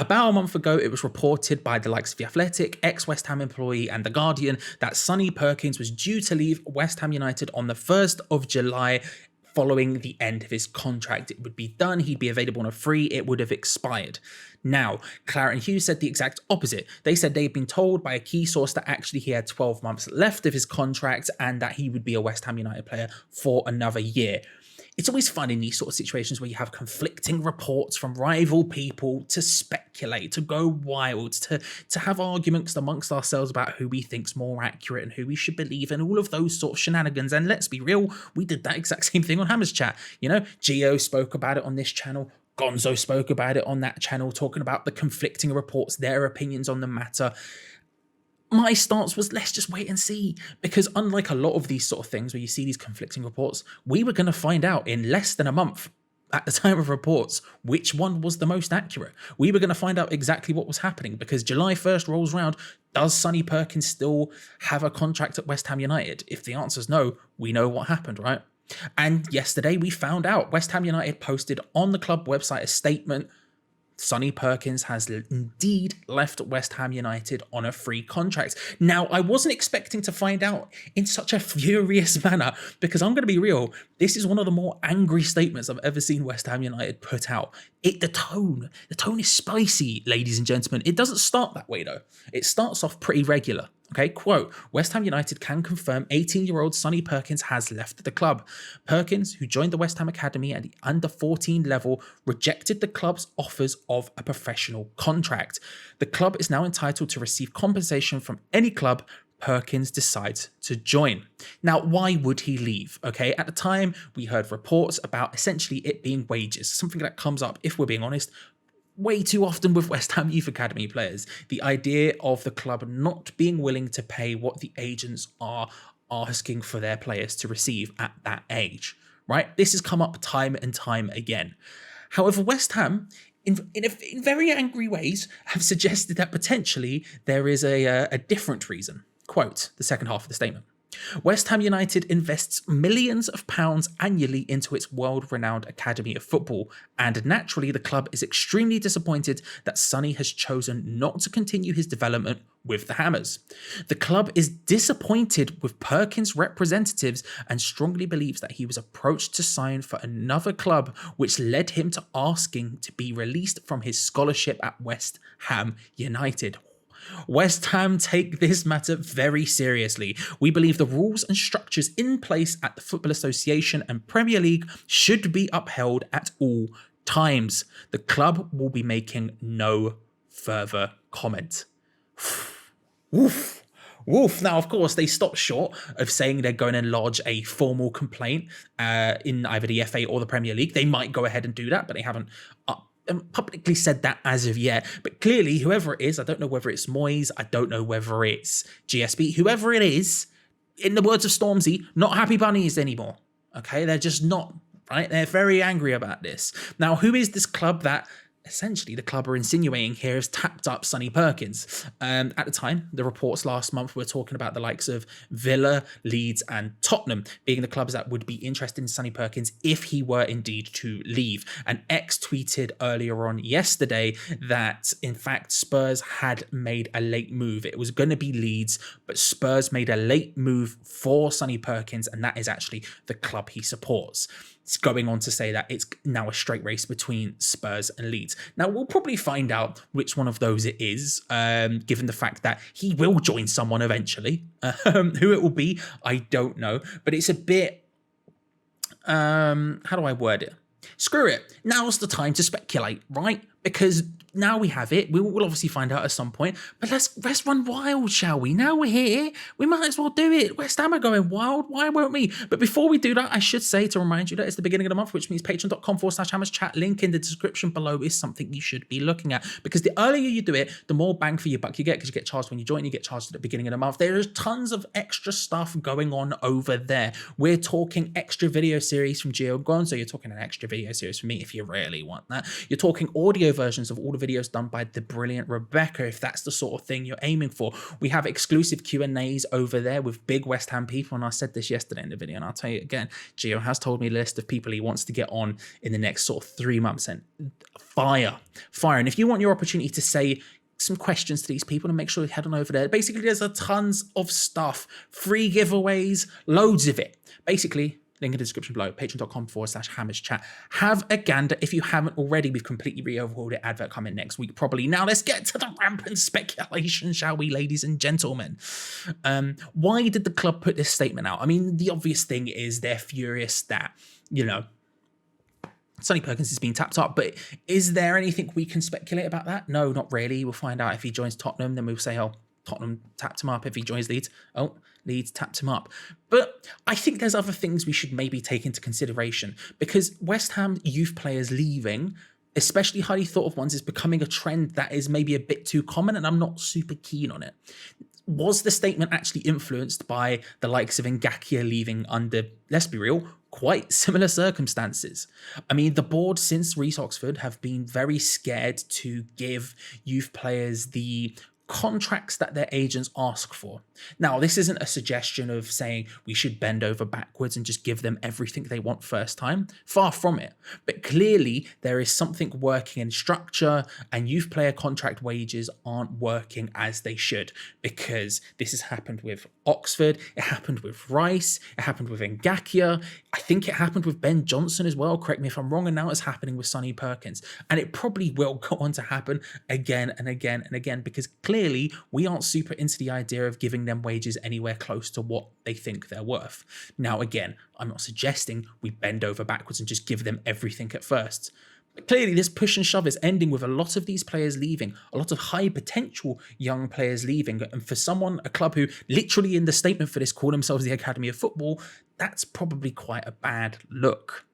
About a month ago, it was reported by the likes of The Athletic, ex-West Ham employee, and The Guardian that Sonny Perkins was due to leave West Ham United on the 1st of July following the end of his contract. It would be done, he'd be available on a free, it would have expired. Now, Claret and Hughes said the exact opposite. They said they'd been told by a key source that actually he had 12 months left of his contract and that he would be a West Ham United player for another year. It's always fun in these sort of situations where you have conflicting reports from rival people to speculate, to go wild, to have arguments amongst ourselves about who we think's more accurate and who we should believe and all of those sort of shenanigans. And let's be real, we did that exact same thing on Hammers Chat. You know, Gio spoke about it on this channel. Gonzo spoke about it on that channel, talking about the conflicting reports, their opinions on the matter. My stance was, let's just wait and see, because unlike a lot of these sort of things where you see these conflicting reports, we were going to find out in less than a month at the time of reports which one was the most accurate. We were going to find out exactly what was happening, because July 1st rolls around. Does Sonny Perkins still have a contract at West Ham United? If the answer is no, we know what happened, right? And yesterday we found out West Ham United posted on the club website a statement. Sonny Perkins has indeed left West Ham United on a free contract. Now, I wasn't expecting to find out in such a furious manner, because I'm going to be real, this is one of the more angry statements I've ever seen West Ham United put out. The tone is spicy, ladies and gentlemen. It doesn't start that way though. It starts off pretty regular. Okay, quote, West Ham United can confirm 18-year-old Sonny Perkins has left the club. Perkins, who joined the West Ham Academy at the under-14 level, rejected the club's offers of a professional contract. The club is now entitled to receive compensation from any club Perkins decides to join. Now, why would he leave? Okay, at the time, we heard reports about essentially it being wages, something that comes up, if we're being honest, way too often with West Ham Youth Academy players. The idea of the club not being willing to pay what the agents are asking for their players to receive at that age, right? This has come up time and time again. However, West Ham, in very angry ways, have suggested that potentially there is a different reason. Quote, the second half of the statement. West Ham United invests millions of pounds annually into its world-renowned Academy of Football, and naturally the club is extremely disappointed that Sonny has chosen not to continue his development with the Hammers. The club is disappointed with Perkins' representatives and strongly believes that he was approached to sign for another club, which led him to asking to be released from his scholarship at West Ham United. West Ham take this matter very seriously. We believe the rules and structures in place at the Football Association and Premier League should be upheld at all times. The club will be making no further comment. Woof. Woof. Now, of course, they stopped short of saying they're going to lodge a formal complaint in either the FA or the Premier League. They might go ahead and do that, but they haven't publicly said that as of yet. But clearly, whoever it is, I don't know whether it's Moyes, I don't know whether it's GSB, whoever it is, in the words of Stormzy, not happy bunnies anymore. Okay, they're just not, right? They're very angry about this. Now, who is this club that essentially the club are insinuating here has tapped up Sonny Perkins? At the time, the reports last month were talking about the likes of Villa, Leeds and Tottenham being the clubs that would be interested in Sonny Perkins if he were indeed to leave. And X tweeted earlier on yesterday that in fact Spurs had made a late move. It was going to be Leeds, but Spurs made a late move for Sonny Perkins, and that is actually the club he supports. It's going on to say that it's now a straight race between Spurs and Leeds. Now, we'll probably find out which one of those it is, given the fact that he will join someone eventually. Who it will be, I don't know. But it's a bit, how do I word it? Screw it. Now's the time to speculate, right? Because now we have it. We'll obviously find out at some point. But let's run wild, shall we? Now we're here. We might as well do it. West Ham are going wild. Why won't we? But before we do that, I should say to remind you that it's the beginning of the month, which means patreon.com/HammersChat. Link in the description below is something you should be looking at. Because the earlier you do it, the more bang for your buck you get, because you get charged when you join, you get charged at the beginning of the month. There is tons of extra stuff going on over there. We're talking extra video series from Gio Gonzo. You're talking an extra video series from me if you really want that. You're talking audio video versions of all the videos done by the brilliant Rebecca, if that's the sort of thing you're aiming for. We have exclusive Q&As over there with big West Ham people, and I said this yesterday in the video, and I'll tell you again, Gio has told me a list of people he wants to get on in the next sort of 3 months, and fire. And if you want your opportunity to say some questions to these people, and make sure you head on over there. Basically, there's a tons of stuff, free giveaways, loads of it. Basically, link in the description below, patreon.com/HammersChat. Have a gander if you haven't already. We've completely re-overhauled it. Advert coming next week, probably. Now let's get to the rampant speculation, shall we, ladies and gentlemen? Why did the club put this statement out? I mean, the obvious thing is they're furious that, Sonny Perkins is being tapped up, but is there anything we can speculate about that? No, not really. We'll find out if he joins Tottenham, then we'll say, oh, Tottenham tapped him up. If he joins Leeds, oh, Leeds tapped him up. But I think there's other things we should maybe take into consideration, because West Ham youth players leaving, especially highly thought of ones, is becoming a trend that is maybe a bit too common, and I'm not super keen on it. Was the statement actually influenced by the likes of Ngakia leaving under, let's be real, quite similar circumstances? I mean, the board since Reece Oxford have been very scared to give youth players the contracts that their agents ask for. Now, this isn't a suggestion of saying we should bend over backwards and just give them everything they want first time. Far from it. But clearly, there is something working in structure, and youth player contract wages aren't working as they should, because this has happened with Oxford, it happened with Rice, it happened with Ngakia, I think it happened with Ben Johnson as well, correct me if I'm wrong, and now it's happening with Sonny Perkins. And it probably will go on to happen again and again and again, because clearly we aren't super into the idea of giving them wages anywhere close to what they think they're worth. Now, again, I'm not suggesting we bend over backwards and just give them everything at first. But clearly, this push and shove is ending with a lot of these players leaving, a lot of high potential young players leaving. And for a club who literally in the statement for this call themselves the Academy of Football, that's probably quite a bad look.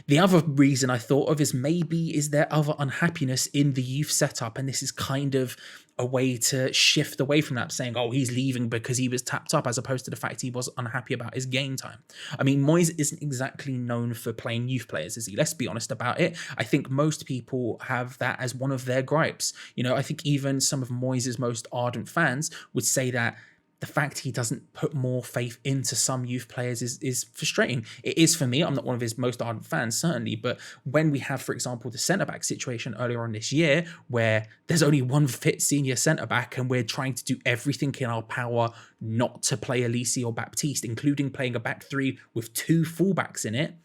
The other reason I thought of is maybe is there other unhappiness in the youth setup, and this is kind of a way to shift away from that, saying, oh, he's leaving because he was tapped up, as opposed to the fact he was unhappy about his game time. I mean, Moyes isn't exactly known for playing youth players, is he? Let's be honest about it. I think most people have that as one of their gripes. I think even some of Moyes' most ardent fans would say that the fact he doesn't put more faith into some youth players is frustrating. It is for me. I'm not one of his most ardent fans, certainly, but when we have, for example, the centre-back situation earlier on this year, where there's only one fit senior centre-back and we're trying to do everything in our power not to play Elise or Baptiste, including playing a back three with two fullbacks in it,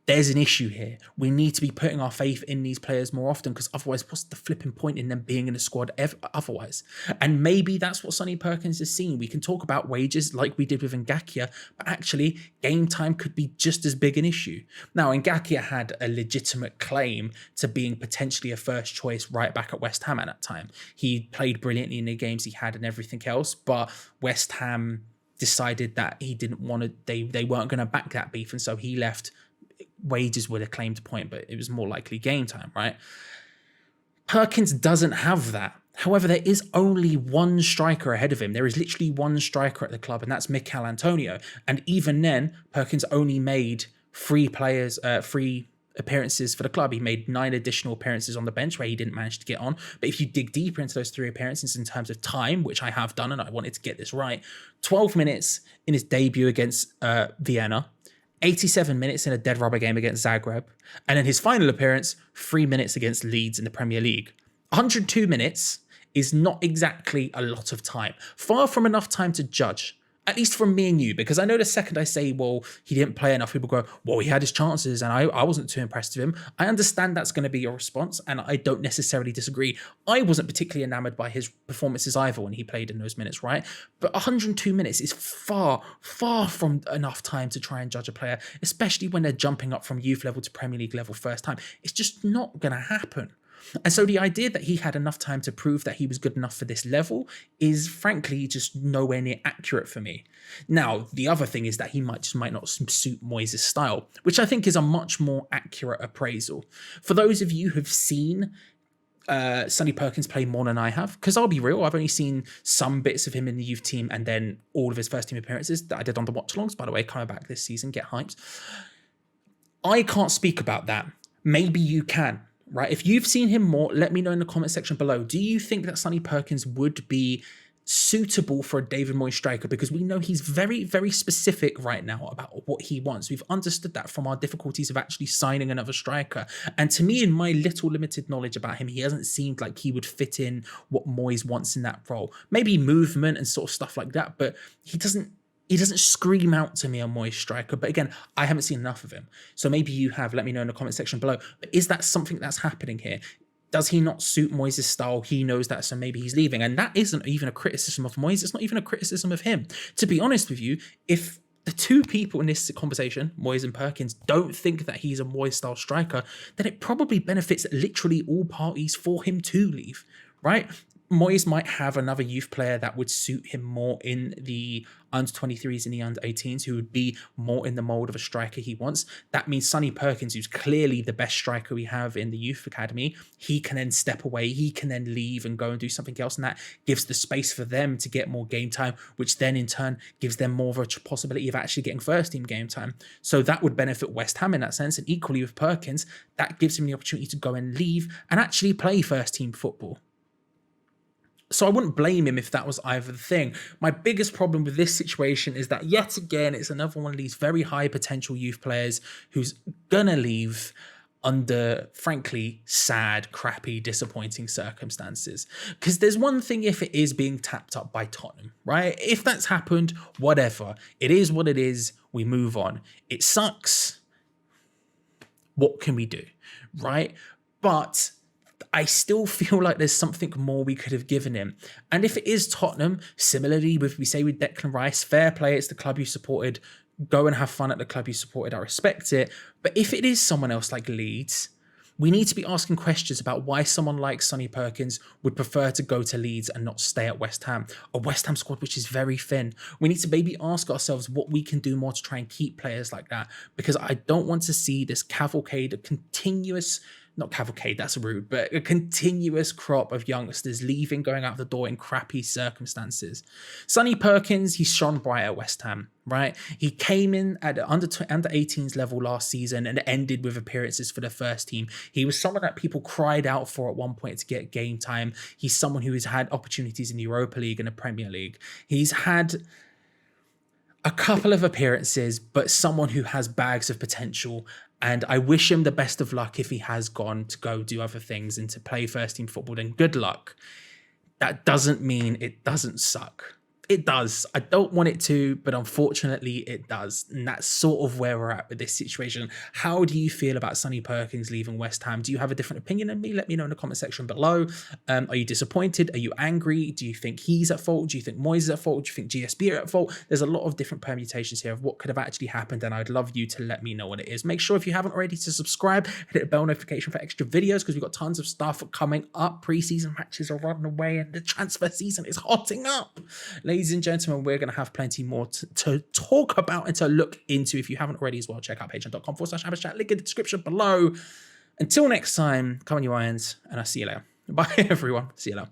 there's an issue here. We need to be putting our faith in these players more often, because otherwise, what's the flipping point in them being in the squad otherwise? And maybe that's what Sonny Perkins has seen. We can talk about wages like we did with Ngakia, but actually, game time could be just as big an issue. Now, Ngakia had a legitimate claim to being potentially a first choice right back at West Ham at that time. He played brilliantly in the games he had and everything else, but West Ham decided that he didn't want to, they weren't going to back that beef, and so he left. Wages were a claimed point, but it was more likely game time, right? Perkins doesn't have that. However, there is only one striker ahead of him. There is literally one striker at the club, and that's Mikel Antonio. And even then, Perkins only made three appearances for the club. He made 9 additional appearances on the bench where he didn't manage to get on. But if you dig deeper into those 3 appearances in terms of time, which I have done, and I wanted to get this right, 12 minutes in his debut against Vienna, 87 minutes in a dead rubber game against Zagreb, and then his final appearance, 3 minutes against Leeds in the Premier League. 102 minutes is not exactly a lot of time. Far from enough time to judge, at least from me and you, because I know the second I say, well, he didn't play enough, people go, well, he had his chances and I wasn't too impressed with him. I understand that's going to be your response, and I don't necessarily disagree. I wasn't particularly enamored by his performances either when he played in those minutes, right? But 102 minutes is far, far from enough time to try and judge a player, especially when they're jumping up from youth level to Premier League level first time. It's just not going to happen. And so the idea that he had enough time to prove that he was good enough for this level is frankly just nowhere near accurate for me. Now, the other thing is that he might not suit Moyes' style, which I think is a much more accurate appraisal. For those of you who've seen Sonny Perkins play more than I have, because I'll be real, I've only seen some bits of him in the youth team and then all of his first team appearances that I did on the watch-alongs, by the way, coming back this season, get hyped. I can't speak about that. Maybe you can. right? If you've seen him more, let me know in the comment section below. Do you think that Sonny Perkins would be suitable for a David Moyes striker? Because we know he's very, very specific right now about what he wants. We've understood that from our difficulties of actually signing another striker. And to me, in my little limited knowledge about him, he hasn't seemed like he would fit in what Moyes wants in that role. Maybe movement and sort of stuff like that, but he doesn't scream out to me a Moyes striker. But again, I haven't seen enough of him. So maybe you have. Let me know in the comment section below. But is that something that's happening here? Does he not suit Moyes' style? He knows that, so maybe he's leaving. And that isn't even a criticism of Moyes. It's not even a criticism of him. To be honest with you, if the two people in this conversation, Moyes and Perkins, don't think that he's a Moyes-style striker, then it probably benefits literally all parties for him to leave, right? Moyes might have another youth player that would suit him more in the under-23s and the under-18s, who would be more in the mold of a striker he wants. That means Sonny Perkins, who's clearly the best striker we have in the youth academy, he can then step away, he can then leave and go and do something else, and that gives the space for them to get more game time, which then in turn gives them more of a possibility of actually getting first-team game time. So that would benefit West Ham in that sense, and equally with Perkins, that gives him the opportunity to go and leave and actually play first-team football. So I wouldn't blame him if that was either the thing. My biggest problem with this situation is that, yet again, it's another one of these very high potential youth players who's gonna leave under, frankly, sad, crappy, disappointing circumstances. Because there's one thing if it is being tapped up by Tottenham, right? If that's happened, whatever. It is what it is. We move on. It sucks. What can we do, right? But I still feel like there's something more we could have given him. And if it is Tottenham, similarly with, we say with Declan Rice, fair play, it's the club you supported, go and have fun at the club you supported, I respect it. But if it is someone else like Leeds, we need to be asking questions about why someone like Sonny Perkins would prefer to go to Leeds and not stay at West Ham, a West Ham squad which is very thin. We need to maybe ask ourselves what we can do more to try and keep players like that, because I don't want to see this cavalcade, a continuous, not cavalcade, that's rude, but a continuous crop of youngsters leaving, going out the door in crappy circumstances. Sonny Perkins, he shone bright at West Ham, right? He came in at the under 18s level last season and ended with appearances for the first team. He was someone that people cried out for at one point to get game time. He's someone who has had opportunities in the Europa League and the Premier League. He's had a couple of appearances, but someone who has bags of potential. And I wish him the best of luck if he has gone to go do other things and to play first team football, then good luck. That doesn't mean it doesn't suck. It does. I don't want it to, but unfortunately it does. And that's sort of where we're at with this situation. How do you feel about Sonny Perkins leaving West Ham? Do you have a different opinion than me? Let me know in the comment section below. Are you disappointed? Are you angry? Do you think he's at fault? Do you think Moyes is at fault? Do you think GSB are at fault? There's a lot of different permutations here of what could have actually happened, and I'd love you to let me know what it is. Make sure if you haven't already to subscribe, hit the bell notification for extra videos, because we've got tons of stuff coming up. Pre-season matches are running away and the transfer season is hotting up. Ladies and gentlemen, we're going to have plenty more to talk about and to look into. If you haven't already as well, check out patreon.com/chat, link in the description below. Until next time, come on you irons, and I'll see you later. Bye everyone. See you later.